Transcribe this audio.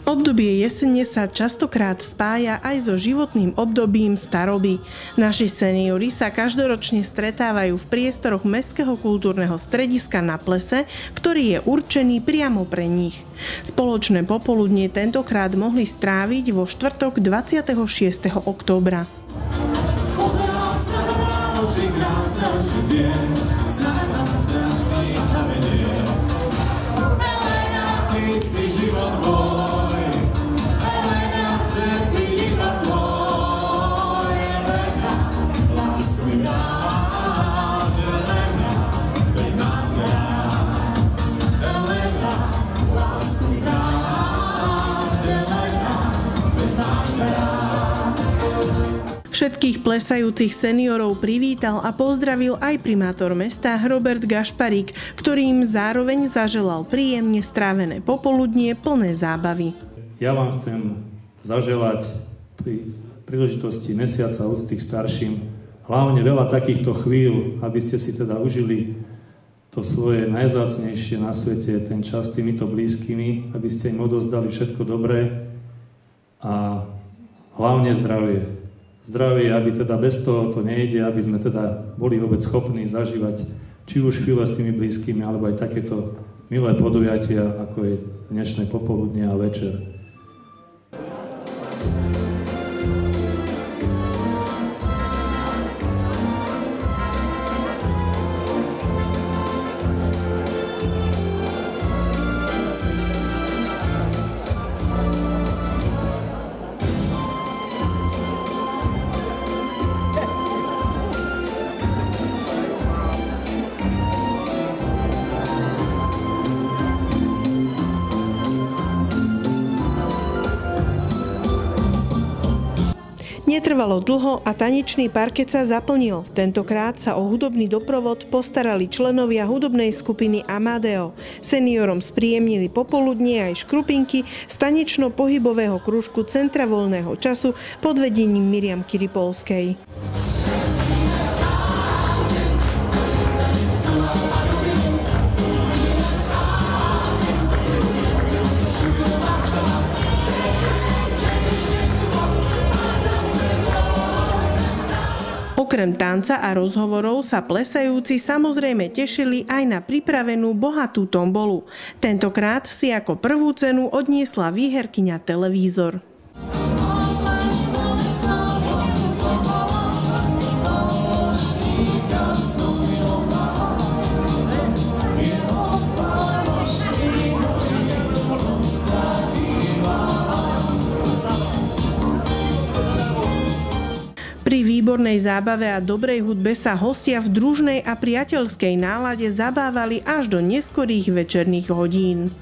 Obdobie jesene sa častokrát spája aj so životným obdobím staroby. Naši seniori sa každoročne stretávajú v priestoroch Mestského kultúrneho strediska na Plese, ktorý je určený priamo pre nich. Spoločné popoludnie tentokrát mohli stráviť vo štvrtok 26. októbra. Všetkých plesajúcich seniorov privítal a pozdravil aj primátor mesta Robert Gašparík, ktorým zároveň zaželal príjemne strávené popoludnie plné zábavy. Ja vám chcem zaželať pri príležitosti mesiaca úcty k starším hlavne veľa takýchto chvíľ, aby ste si teda užili to svoje najvzácnejšie na svete, ten čas s týmito blízkymi, aby ste im odovzdali všetko dobré a hlavne zdravie. Zdravie, aby teda bez toho to nejde, aby sme teda boli vôbec schopní zažívať či už chvíle s tými blízkymi, alebo aj takéto milé podujatia, ako je dnešné popoludnie a večer. Netrvalo dlho a tanečný parket sa zaplnil. Tentokrát sa o hudobný doprovod postarali členovia hudobnej skupiny Amadeo. Seniorom spríjemnili popoludnie aj škrupinky z tanečno-pohybového krúžku Centra voľného času pod vedením Miriam Kiripolskej. Okrem tanca a rozhovorov sa plesajúci samozrejme tešili aj na pripravenú bohatú tombolu. Tentokrát si ako prvú cenu odniesla výherkyňa televízor. Pri výbornej zábave a dobrej hudbe sa hostia v družnej a priateľskej nálade zabávali až do neskorých večerných hodín.